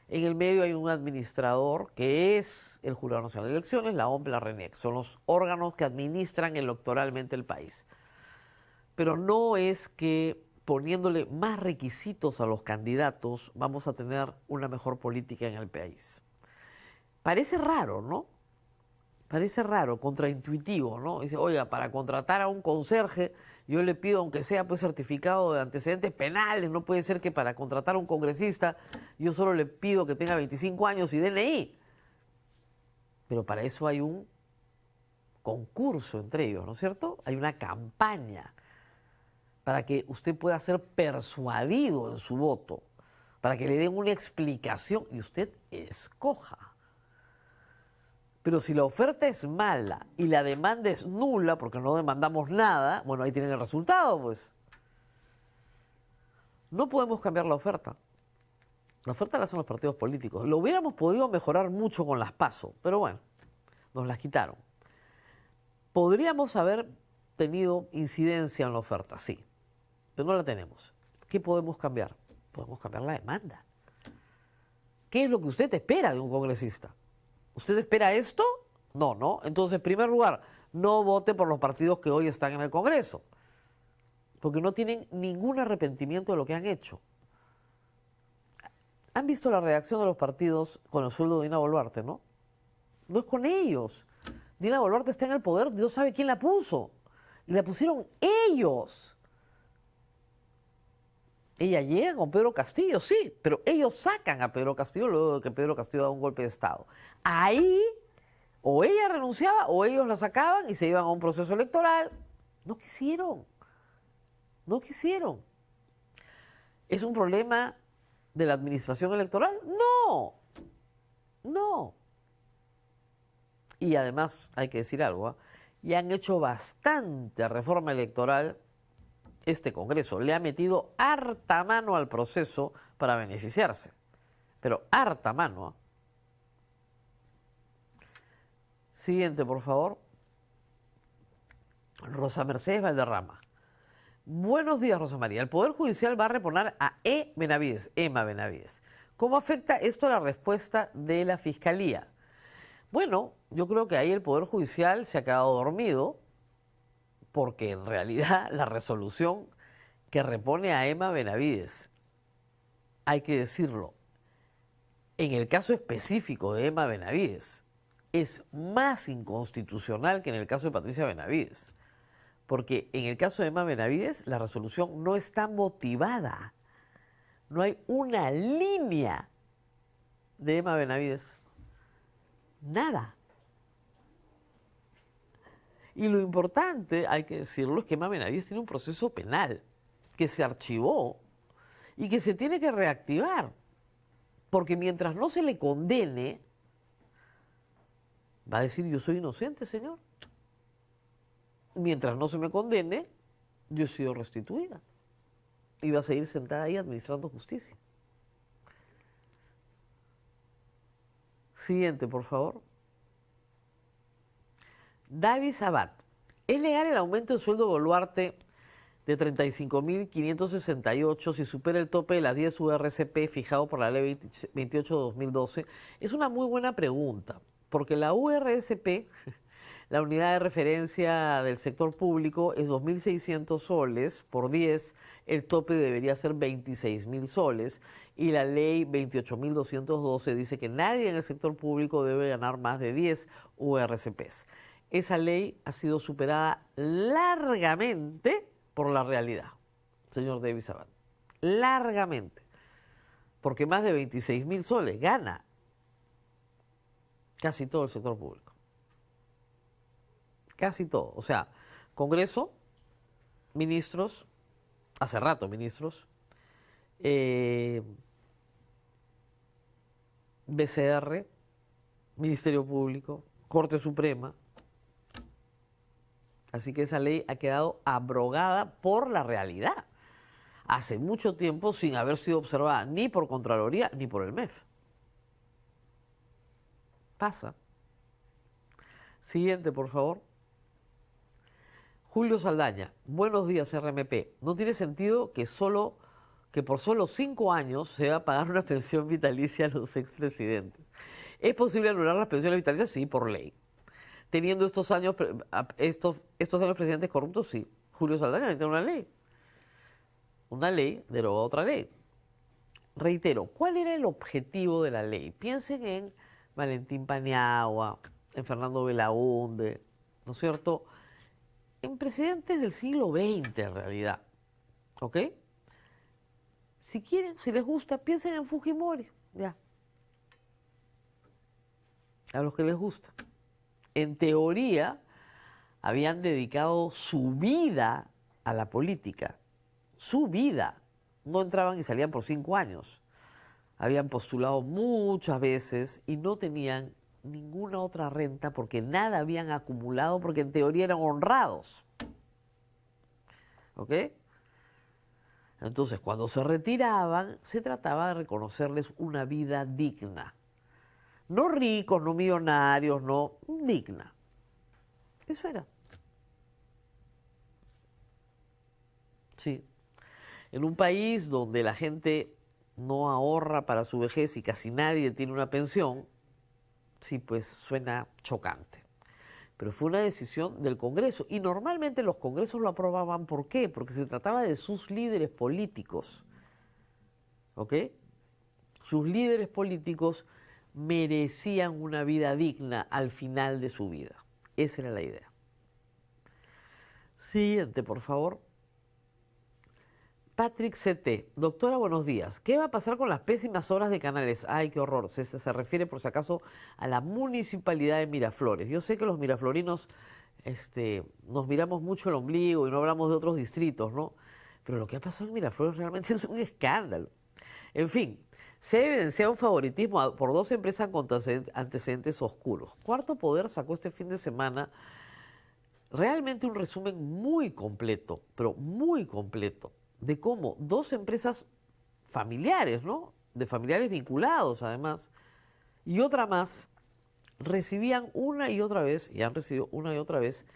En el medio hay un administrador que es el Jurado Nacional de Elecciones, la OMP, la RENEC. Son los órganos que administran electoralmente el país. Pero no es que poniéndole más requisitos a los candidatos vamos a tener una mejor política en el país. Parece raro, ¿no? Parece raro, contraintuitivo, ¿no? Dice, oiga, para contratar a un conserje, yo le pido, aunque sea pues certificado de antecedentes penales, no puede ser que para contratar a un congresista yo solo le pido que tenga 25 años y DNI. Pero para eso hay un concurso entre ellos, ¿no es cierto? Hay una campaña para que usted pueda ser persuadido en su voto, para que le den una explicación y usted escoja. Pero si la oferta es mala y la demanda es nula, porque no demandamos nada, bueno, ahí tienen el resultado, pues. No podemos cambiar la oferta. La oferta la hacen los partidos políticos. Lo hubiéramos podido mejorar mucho con las PASO, pero bueno, nos las quitaron. Podríamos haber tenido incidencia en la oferta, sí, pero no la tenemos. ¿Qué podemos cambiar? Podemos cambiar la demanda. ¿Qué es lo que usted espera de un congresista? ¿Usted espera esto? No, ¿no? Entonces, en primer lugar, no vote por los partidos que hoy están en el Congreso, porque no tienen ningún arrepentimiento de lo que han hecho. ¿Han visto la reacción de los partidos con el sueldo de Dina Boluarte, no? No es con ellos. Dina Boluarte está en el poder, Dios sabe quién la puso. Y la pusieron ellos. Ella llega con Pedro Castillo, sí, pero ellos sacan a Pedro Castillo luego de que Pedro Castillo da un golpe de Estado. Ahí, o ella renunciaba o ellos la sacaban y se iban a un proceso electoral. No quisieron. No quisieron. ¿Es un problema de la administración electoral? No. No. Y además, hay que decir algo, ¿eh? Ya han hecho bastante reforma electoral. Este Congreso le ha metido harta mano al proceso para beneficiarse, pero harta mano, ¿eh? Siguiente, por favor. Rosa Mercedes Valderrama. Buenos días, Rosa María. El Poder Judicial va a reponer a Emma Benavides. ¿Cómo afecta esto a la respuesta de la Fiscalía? Bueno, yo creo que ahí el Poder Judicial se ha quedado dormido, porque en realidad la resolución que repone a Emma Benavides, hay que decirlo, en el caso específico de Emma Benavides, es más inconstitucional que en el caso de Patricia Benavides, porque en el caso de Emma Benavides la resolución no está motivada, no hay una línea de Emma Benavides, nada. Y lo importante, hay que decirlo, es que Emma Benavides tiene un proceso penal que se archivó y que se tiene que reactivar. Porque mientras no se le condene, va a decir, yo soy inocente, señor. Mientras no se me condene, yo he sido restituida. Y va a seguir sentada ahí administrando justicia. Siguiente, por favor. David Sabat. ¿Es legal el aumento del sueldo de Boluarte de 35.568 si supera el tope de las 10 URSP fijado por la ley 28 de 2012? Es una muy buena pregunta, porque la URSP, la unidad de referencia del sector público, es 2.600 soles por 10, el tope debería ser 26.000 soles, y la ley 28.212 dice que nadie en el sector público debe ganar más de 10 URSPs. Esa ley ha sido superada largamente por la realidad, señor David Sabat. Largamente. Porque más de 26.000 soles gana casi todo el sector público. Casi todo. O sea, Congreso, ministros, hace rato ministros, BCR, Ministerio Público, Corte Suprema. Así que esa ley ha quedado abrogada por la realidad. Hace mucho tiempo sin haber sido observada ni por Contraloría ni por el MEF. Pasa. Siguiente, por favor. Julio Saldaña. Buenos días, RMP. No tiene sentido que por solo 5 años se va a pagar una pensión vitalicia a los expresidentes. ¿Es posible anular las pensiones vitalicias? Sí, por ley. Teniendo estos años presidentes corruptos, sí. Julio Saldaña tiene una ley. Una ley deroga otra ley. Reitero, ¿cuál era el objetivo de la ley? Piensen en Valentín Paniagua, en Fernando Belaúnde, ¿no es cierto? En presidentes del siglo XX, en realidad. ¿Ok? Si quieren, si les gusta, piensen en Fujimori. Ya. A los que les gusta. En teoría, habían dedicado su vida a la política. Su vida. No entraban y salían por 5 años. Habían postulado muchas veces y no tenían ninguna otra renta porque nada habían acumulado, porque en teoría eran honrados. ¿Ok? Entonces, cuando se retiraban, se trataba de reconocerles una vida digna. No ricos, no millonarios, no, digna. Eso era. Sí. En un país donde la gente no ahorra para su vejez y casi nadie tiene una pensión, sí, pues suena chocante. Pero fue una decisión del Congreso. Y normalmente los congresos lo aprobaban. ¿Por qué? Porque se trataba de sus líderes políticos. ¿Ok? Sus líderes políticos merecían una vida digna al final de su vida. Esa era la idea. Siguiente, por favor. Patrick CT. Doctora, buenos días. ¿Qué va a pasar con las pésimas obras de canales? Ay, qué horror. Se refiere, por si acaso, a la municipalidad de Miraflores. Yo sé que los miraflorinos nos miramos mucho el ombligo y no hablamos de otros distritos, ¿no? Pero lo que ha pasado en Miraflores realmente es un escándalo. En fin, se ha evidenciado un favoritismo por 2 empresas con antecedentes oscuros. Cuarto Poder sacó este fin de semana realmente un resumen muy completo, pero muy completo, de cómo 2 empresas familiares, ¿no? De familiares vinculados, además, y otra más, recibían una y otra vez, y han recibido una y otra vez,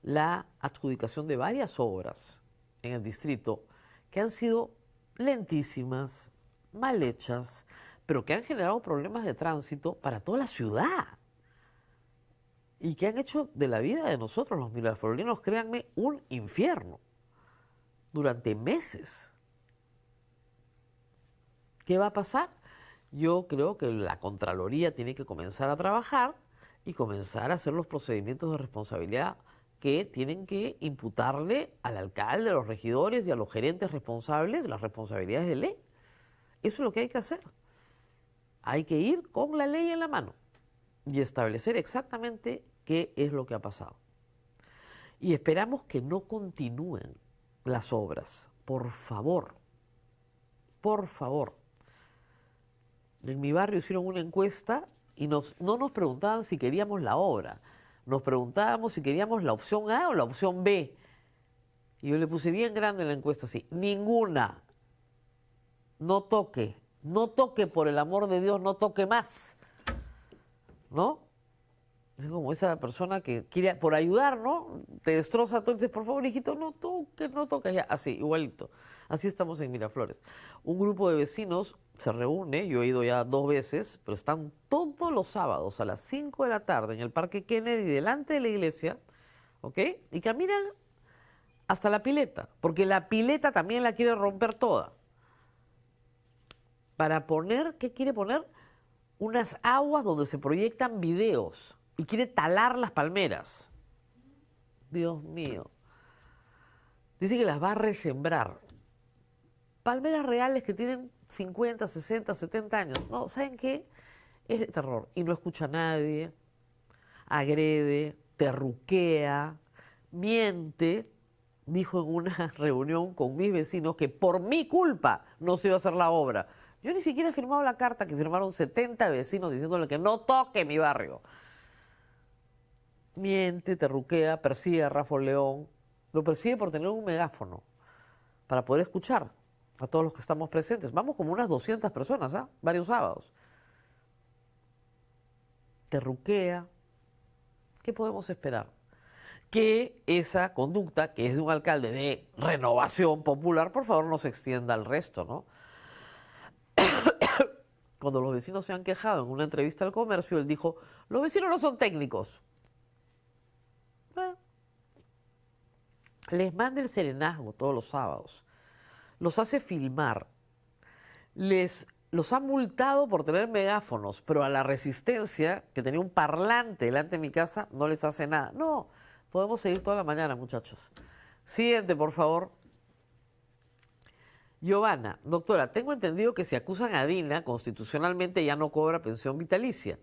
la adjudicación de varias obras en el distrito que han sido lentísimas, mal hechas, pero que han generado problemas de tránsito para toda la ciudad y que han hecho de la vida de nosotros, los miraflorinos, créanme, un infierno durante meses. ¿Qué va a pasar? Yo creo que la Contraloría tiene que comenzar a trabajar y comenzar a hacer los procedimientos de responsabilidad que tienen que imputarle al alcalde, a los regidores y a los gerentes responsables de las responsabilidades de ley. Eso es lo que hay que hacer. Hay que ir con la ley en la mano y establecer exactamente qué es lo que ha pasado. Y esperamos que no continúen las obras. Por favor. Por favor. En mi barrio hicieron una encuesta y no nos preguntaban si queríamos la obra. Nos preguntábamos si queríamos la opción A o la opción B. Y yo le puse bien grande en la encuesta así. Ninguna. No toque. No toque, por el amor de Dios, no toque más. ¿No? Es como esa persona que quiere, por ayudar, ¿no? Te destroza todo y dices, por favor, hijito, no toques, no toques. Ya, así, igualito. Así estamos en Miraflores. Un grupo de vecinos se reúne, yo he ido ya 2 veces, pero están todos los sábados a las 5 de la tarde en el Parque Kennedy, delante de la iglesia, ¿ok? Y caminan hasta la pileta, porque la pileta también la quiere romper toda. Para poner, ¿qué quiere poner? Unas aguas donde se proyectan videos y quiere talar las palmeras. Dios mío. Dice que las va a resembrar. Palmeras reales que tienen 50, 60, 70 años. No, ¿saben qué? Es de terror. Y no escucha a nadie, agrede, terruquea, miente. Dijo en una reunión con mis vecinos que por mi culpa no se iba a hacer la obra. Yo ni siquiera he firmado la carta que firmaron 70 vecinos diciéndole que no toque mi barrio. Miente, terruquea, persigue a Rafa León. Lo persigue por tener un megáfono para poder escuchar a todos los que estamos presentes. Vamos como unas 200 personas, ¿ah? Varios sábados. Terruquea. ¿Qué podemos esperar? Que esa conducta, que es de un alcalde de Renovación Popular, por favor no se extienda al resto, ¿no? Cuando los vecinos se han quejado en una entrevista al Comercio, él dijo, los vecinos no son técnicos. Bueno, les manda el serenazgo todos los sábados, los hace filmar, los ha multado por tener megáfonos, pero a la Resistencia, que tenía un parlante delante de mi casa, no les hace nada. No, podemos seguir toda la mañana, muchachos. Siguiente, por favor. Giovanna, doctora, tengo entendido que si acusan a Dina, constitucionalmente ya no cobra pensión vitalicia.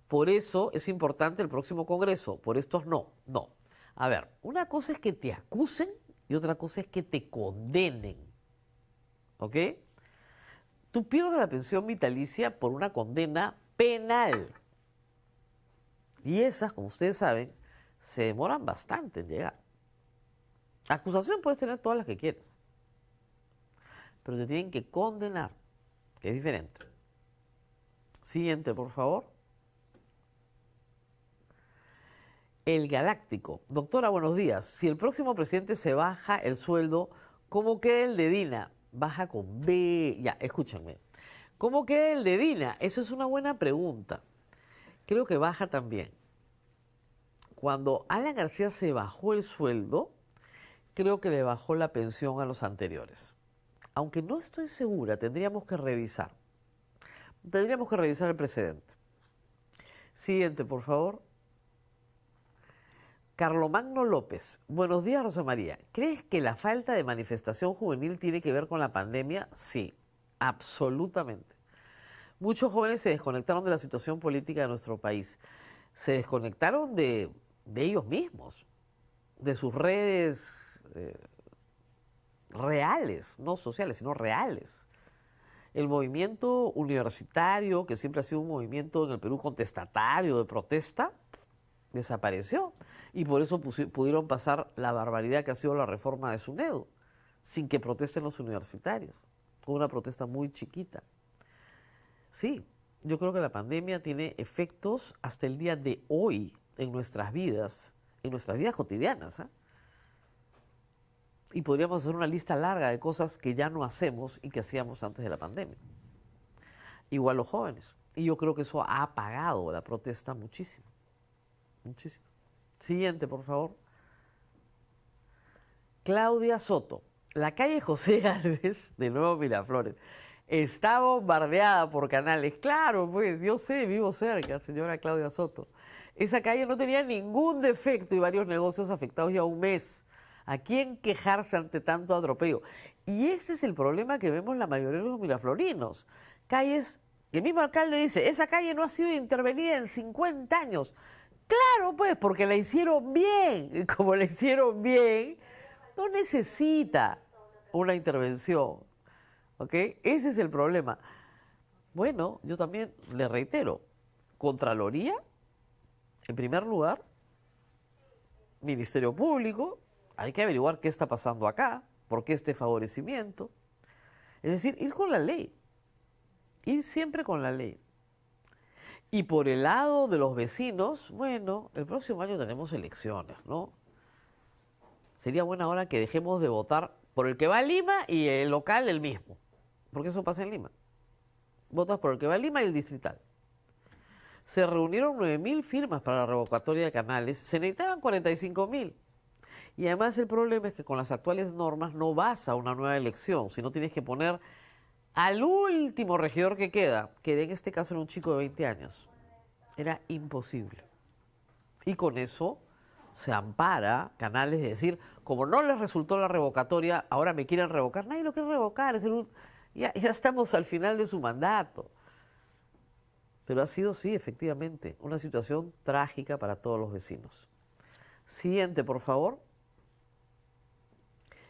Por eso es importante el próximo Congreso, por estos no. No. A ver, una cosa es que te acusen y otra cosa es que te condenen. ¿Ok? Tú pierdes la pensión vitalicia por una condena penal. Y esas, como ustedes saben, se demoran bastante en llegar. Acusación puedes tener todas las que quieras, pero te tienen que condenar, que es diferente. Siguiente, por favor. El Galáctico. Doctora, buenos días. Si el próximo presidente se baja el sueldo, ¿cómo queda el de Dina? Baja con B. Ya, escúchenme. ¿Cómo queda el de Dina? Eso es una buena pregunta. Creo que baja también. Cuando Alan García se bajó el sueldo, creo que le bajó la pensión a los anteriores. Aunque no estoy segura, tendríamos que revisar. Tendríamos que revisar el precedente. Siguiente, por favor. Carlomagno López. Buenos días, Rosa María. ¿Crees que la falta de manifestación juvenil tiene que ver con la pandemia? Sí, absolutamente. Muchos jóvenes se desconectaron de la situación política de nuestro país. Se desconectaron de ellos mismos, de sus redes reales, no sociales, sino reales. El movimiento universitario, que siempre ha sido un movimiento en el Perú contestatario, de protesta, desapareció. Y por eso pudieron pasar la barbaridad que ha sido la reforma de SUNEDU, sin que protesten los universitarios, con una protesta muy chiquita. Sí, yo creo que la pandemia tiene efectos hasta el día de hoy en nuestras vidas cotidianas, ¿eh? Y podríamos hacer una lista larga de cosas que ya no hacemos y que hacíamos antes de la pandemia. Igual los jóvenes. Y yo creo que eso ha apagado la protesta muchísimo. Muchísimo. Siguiente, por favor. Claudia Soto. La calle José Gálvez, de nuevo Miraflores, está bombardeada por canales. Claro, pues, yo sé, vivo cerca, señora Claudia Soto. Esa calle no tenía ningún defecto y varios negocios afectados ya un mes. ¿A quién quejarse ante tanto atropello? Y ese es el problema que vemos la mayoría de los miraflorinos. Calles que el mismo alcalde dice, esa calle no ha sido intervenida en 50 años. Claro, pues, porque la hicieron bien. Y como la hicieron bien, no necesita una intervención. ¿Ok? Ese es el problema. Bueno, yo también le reitero, Contraloría, en primer lugar, Ministerio Público, hay que averiguar qué está pasando acá, por qué este favorecimiento. Es decir, ir con la ley, ir siempre con la ley. Y por el lado de los vecinos, bueno, el próximo año tenemos elecciones, ¿no? Sería buena hora que dejemos de votar por el que va a Lima y el local el mismo, porque eso pasa en Lima. Votas por el que va a Lima y el distrital. Se reunieron 9.000 firmas para la revocatoria de Canales, se necesitaban 45.000. Y además el problema es que con las actuales normas no vas a una nueva elección, sino tienes que poner al último regidor que queda, que en este caso era un chico de 20 años. Era imposible. Y con eso se ampara Canales de decir, como no les resultó la revocatoria, ahora me quieren revocar. Nadie lo quiere revocar, ya estamos al final de su mandato. Pero ha sido, sí, efectivamente, una situación trágica para todos los vecinos. Siguiente, por favor.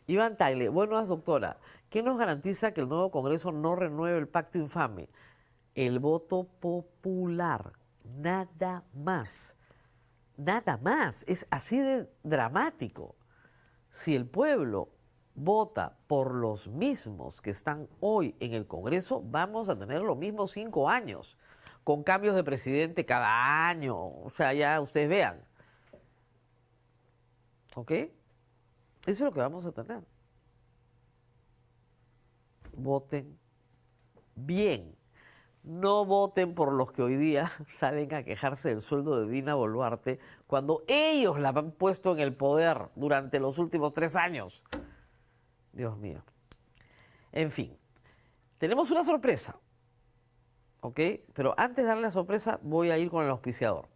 Iván Tagle, buenas, doctora. ¿Qué nos garantiza que el nuevo Congreso no renueve el pacto infame? El voto popular. Nada más. Nada más. Es así de dramático. Si el pueblo vota por los mismos que están hoy en el Congreso, vamos a tener los mismos 5 años, con cambios de presidente cada año. O sea, ya ustedes vean. ¿Ok? Eso es lo que vamos a tener. Voten bien. No voten por los que hoy día salen a quejarse del sueldo de Dina Boluarte cuando ellos la han puesto en el poder durante los últimos 3 años. Dios mío. En fin, tenemos una sorpresa. ¿Ok? Pero antes de darle la sorpresa, voy a ir con el auspiciador.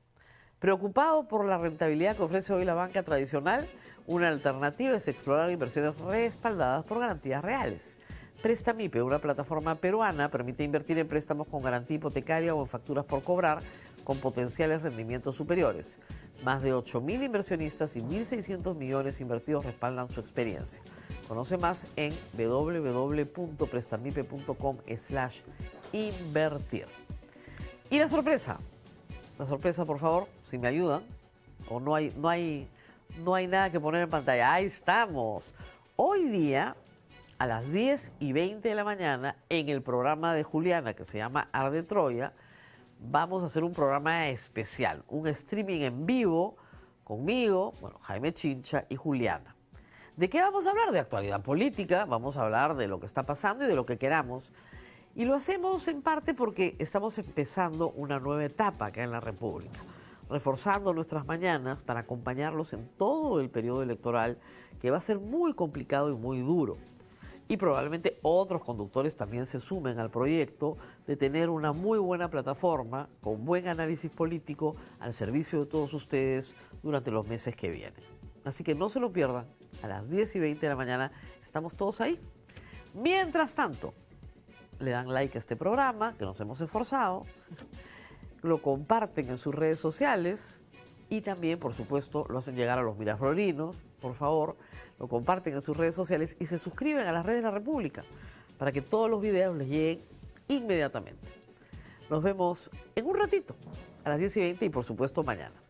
Preocupado por la rentabilidad que ofrece hoy la banca tradicional, una alternativa es explorar inversiones respaldadas por garantías reales. Prestamipe, una plataforma peruana, permite invertir en préstamos con garantía hipotecaria o en facturas por cobrar con potenciales rendimientos superiores. Más de 8.000 inversionistas y 1.600 millones invertidos respaldan su experiencia. Conoce más en www.prestamipe.com/invertir. Y la sorpresa, por favor, si me ayudan, o no hay nada que poner en pantalla. Ahí estamos. Hoy día, a las 10:20 de la mañana, en el programa de Juliana, que se llama Arde Troya, vamos a hacer un programa especial, un streaming en vivo conmigo, Jaime Chincha y Juliana. ¿De qué vamos a hablar? De actualidad política, vamos a hablar de lo que está pasando y de lo que queramos. Y lo hacemos en parte porque estamos empezando una nueva etapa acá en la República, reforzando nuestras mañanas para acompañarlos en todo el periodo electoral, que va a ser muy complicado y muy duro. Y probablemente otros conductores también se sumen al proyecto de tener una muy buena plataforma con buen análisis político al servicio de todos ustedes durante los meses que vienen. Así que no se lo pierdan, a las 10:20 de la mañana estamos todos ahí. Mientras tanto, le dan like a este programa, que nos hemos esforzado, lo comparten en sus redes sociales y también, por supuesto, lo hacen llegar a los miraflorinos, por favor, lo comparten en sus redes sociales y se suscriben a las redes de la República para que todos los videos les lleguen inmediatamente. Nos vemos en un ratito, a las 10:20 y por supuesto mañana.